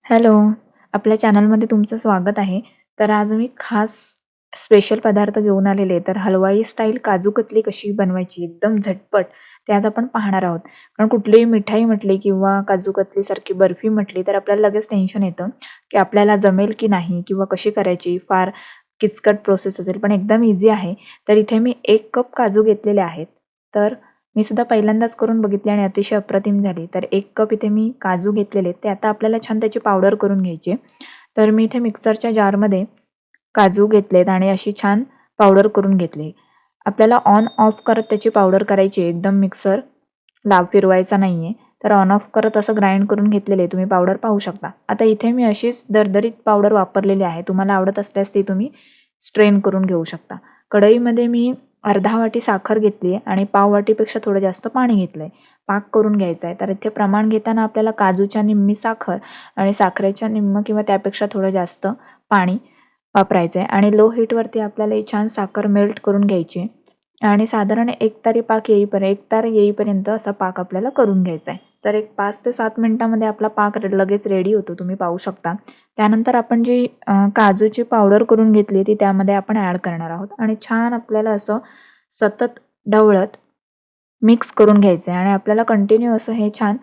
Hello, आपल्या चॅनलमध्ये तुमचं स्वागत आहे. तर आज मी खास स्पेशल पदार्थ घेऊन आलेले आहे. तर हलवाई स्टाईल काजू कतली कशी बनवायची एकदम झटपट, ते आज आपण पाहणार आहोत. कारण कुठलीही मिठाई म्हटली किंवा काजू कतलीसारखी बर्फी म्हटली, तर आपल्याला लगेच टेन्शन येतं, की आपल्याला जमेल की नाही किंवा कशी करायची. फार किचकट प्रोसेस असेल, पण एकदम ईझी आहे. तर इथे मी 1 कप काजू घेतलेले आहेत. तर मी सुद्धा पहिल्यांदाच करून बघितली आणि अतिशय अप्रतिम झाली. तर 1 कप इथे मी काजू घेतलेले आहेत. ते आता आपल्याला छान त्याची पावडर करून घ्यायची तर मी इथे मिक्सरच्या जारमध्ये काजू घेतलेत आणि अशी छान पावडर करून घेतली. आपल्याला ऑन ऑफ करत त्याची पावडर करायची एकदम मिक्सर फिरवायचा नाहीये. तर ऑन ऑफ करत असं ग्राइंड करून घेतलेले तुम्ही पावडर पाहू शकता. आता इथे मी अशीच दरदरीत पावडर वापरलेली आहे. तुम्हाला आवडत असल्यास ती तुम्ही स्ट्रेन करून घेऊ शकता. कढईमध्ये मी अर्धा वाटी साखर घेतली आहे आणि पाव वाटीपेक्षा थोडं जास्त पाणी घेतलंय. पाक करून घ्यायचा आहे. तर इथे प्रमाण घेताना आपल्याला काजूच्या निम्मी साखर आणि साखरेच्या निम्म किंवा त्यापेक्षा थोडं जास्त पाणी वापरायचं आहे आणि लो हीटवरती आपल्याला ही छान साखर मेल्ट करून घ्यायची आणि साधारण एक तार येईपर्यंत असा पाक आपल्याला करून घ्यायचा आहे. तर एक 5 ते 7 मिनिटामध्ये आपला पाक लगेच रेडी होतो. तुम्ही पाहू शकता. त्यानंतर आपण जी काजूची पावडर करून घेतली ती त्यामध्ये आपण ॲड करणार आहोत आणि छान आपल्याला असं सतत ढवळत मिक्स करून घ्यायचं आहे आणि आपल्याला कंटिन्यू असं हे छान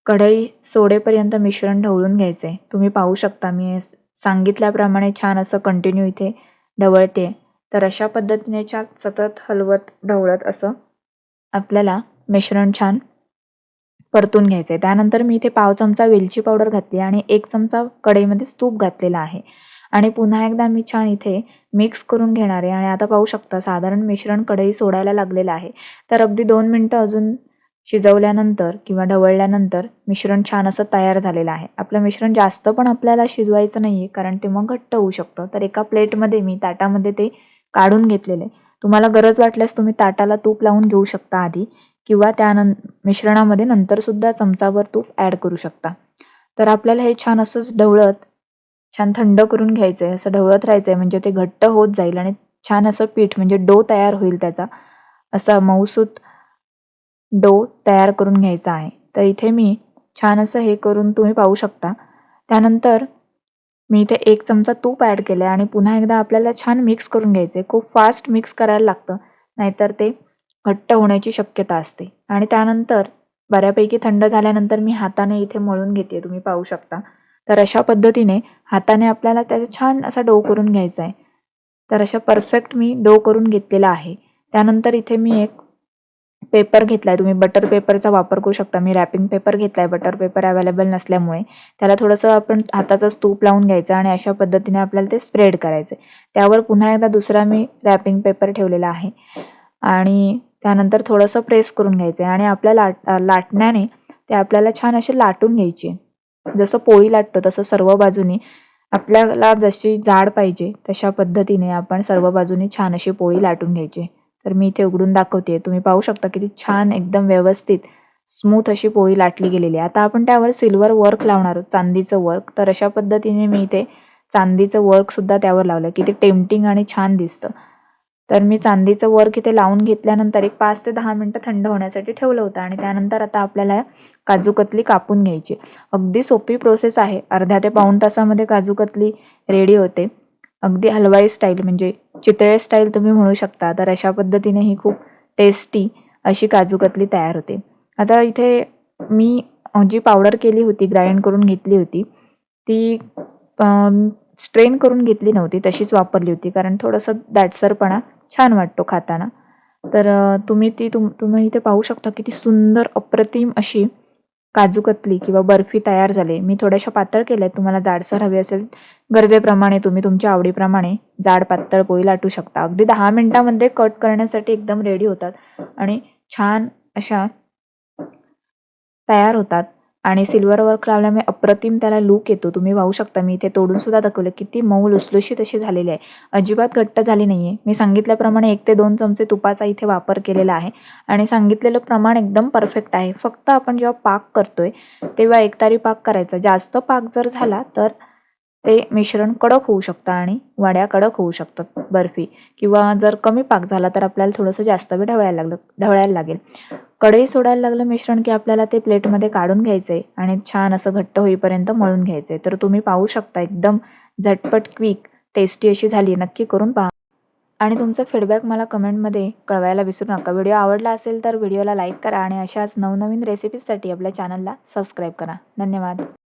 कढई सोडेपर्यंत मिश्रण ढवळून घ्यायचं आहे. तुम्ही पाहू शकता मी सांगितल्याप्रमाणे छान असं कंटिन्यू इथे ढवळते. तर अशा पद्धतीने छान सतत हलवत ढवळत असं आपल्याला मिश्रण छान परतून घ्यायचं आहे. त्यानंतर मी इथे पाव चमचा वेलची पावडर घातली आणि 1 चमचा कढईमध्ये तूप घातलेला आहे आणि पुन्हा एकदा मी छान इथे मिक्स करून घेणार आहे आणि आता पाहू शकता साधारण मिश्रण कढई सोडायला लागलेलं आहे. तर अगदी 2 मिनिटं अजून शिजवल्यानंतर किंवा ढवळल्यानंतर मिश्रण छान असं तयार झालेलं आहे. आपलं मिश्रण जास्त पण आपल्याला शिजवायचं नाही आहे कारण ते मग घट्ट होऊ शकतं. तर एका प्लेटमध्ये मी ताटामध्ये ते काढून घेतलेलं आहे. तुम्हाला गरज वाटल्यास तुम्ही ताटाला तूप लावून घेऊ शकता आधी किंवा मिश्रणामध्ये नंतरसुद्धा चमचाभर तूप ॲड करू शकता. तर आपल्याला हे छान असंच ढवळत, छान थंड करून घ्यायचं आहे. असं ढवळत राहायचं आहे म्हणजे ते घट्ट होत जाईल आणि छान असं पीठ म्हणजे डो तयार होईल त्याचा. असा मऊसूत डो तयार करून घ्यायचा आहे. तर इथे मी छान असं हे करून तुम्ही पाहू शकता. त्यानंतर मी इथे 1 चमचा तूप ॲड केलं आहे आणि पुन्हा एकदा आपल्याला छान मिक्स करून घ्यायचं आहे. खूप फास्ट मिक्स करायला लागतं, नाहीतर ते घट्ट होण्याची शक्यता असते. आणि त्यानंतर बऱ्यापैकी थंड झाल्यानंतर मी हाताने इथे मळून घेते तुम्ही पाहू शकता. तर अशा पद्धतीने हाताने आपल्याला त्याचा छान असा डो करून घ्यायचा आहे. तर अशा परफेक्ट मी डो करून घेतलेला आहे. त्यानंतर इथे मी एक पेपर घेतलाय. तुम्ही बटर पेपरचा वापर करू शकता. मी रॅपिंग पेपर घेतलाय. बटर पेपर अवेलेबल नसल्यामुळे त्याला थोडंसं आपण हाताचंच तूप लावून घ्यायचं आणि अशा पद्धतीने आपल्याला ते स्प्रेड करायचं आहे. त्यावर पुन्हा एकदा दुसरा मी रॅपिंग पेपर ठेवलेला आहे आणि त्यानंतर थोडंसं प्रेस करून घ्यायचं आहे आणि आपल्या लाटण्याने ते आपल्याला छान असे लाटून घ्यायचे. जसं पोळी लाटतो तसं सर्व बाजूनी आपल्याला जशी जाड पाहिजे तशा पद्धतीने आपण सर्व बाजूनी छान अशी पोळी लाटून घ्यायची. तर मी इथे उघडून दाखवते. तुम्ही पाहू शकता किती छान एकदम व्यवस्थित स्मूथ अशी पोळी लाटली गेलेली आहे. आता आपण त्यावर सिल्वर वर्क लावणार आहोत, चांदीचं वर्क. तर अशा पद्धतीने मी इथे चांदीचं वर्कसुद्धा त्यावर लावलं. किती टेम्प्टिंग आणि छान दिसतं. तर मी चांदीचं वर्क इथे लावून घेतल्यानंतर एक 5 ते 10 मिनिटं थंड होण्यासाठी ठेवलं होतं आणि त्यानंतर आता आपल्याला काजू कतली कापून घ्यायची. अगदी सोपी प्रोसेस आहे. अर्ध्या ते पाऊण तासामध्ये काजू कतली रेडी होते. अगदी हलवाई स्टाईल म्हणजे चितळे स्टाईल तुम्ही म्हणू शकता. तर अशा पद्धतीने ही खूप टेस्टी अशी काजू कतली तयार होते. आता इथे मी जी पावडर केली होती, ग्राइंड करून घेतली होती, ती स्ट्रेन करून घेतली नव्हती, तशीच वापरली होती. कारण थोडंसं दाटसरपणा छान वाटतो खाताना. तर तुम्ही इथे पाहू शकता किती सुंदर अप्रतिम अशी काजू कतली किंवा बर्फी तयार झाली. मी थोड्याशा पातळ केल्या आहेत. तुम्हाला जाडसर हवी असेल गरजेप्रमाणे तुम्ही तुमच्या आवडीप्रमाणे जाड पातळ पोळी लाटू शकता. अगदी 10 मिनिटामध्ये कट करण्यासाठी एकदम रेडी होतात आणि छान अशा तयार होतात आणि सिल्वर वर्क लावल्यामुळे अप्रतिम त्याला लूक येतो. तुम्ही पाहू शकता मी इथे तोडून सुद्धा दाखवलं किती मऊ लुसलुशीत अशी झालेली आहे. अजिबात घट्ट झाली नाही आहे. मी सांगितल्याप्रमाणे 1 ते 2 चमचे तुपाचा इथे वापर केलेला आहे आणि सांगितलेलं प्रमाण एकदम परफेक्ट आहे. फक्त आपण जेव्हा पाक करतोय तेव्हा एकतारी पाक करायचा. जास्त पाक जर झाला तर ते मिश्रण कडक होऊ शकतं आणि वड्या कडक होऊ शकतात बर्फी. किंवा जर कमी पाक झाला तर आपल्याला थोडंसं जास्त वेळ ढवळायला लागेल. कढई सोडायला लागलं मिश्रण की आपल्याला ते प्लेटमध्ये काढून घ्यायचं आहे आणि छान असं घट्ट होईपर्यंत मळून घ्यायचं आहे. तर तुम्ही पाहू शकता एकदम झटपट, क्विक, टेस्टी अशी झाली. नक्की करून पहा आणि तुमचा फीडबॅक मला कमेंटमध्ये कळवायला विसरू नका. व्हिडिओ आवडला असेल तर व्हिडिओला लाईक करा आणि अशाच नवनवीन रेसिपीजसाठी आपल्या चॅनलला सबस्क्राईब करा. धन्यवाद.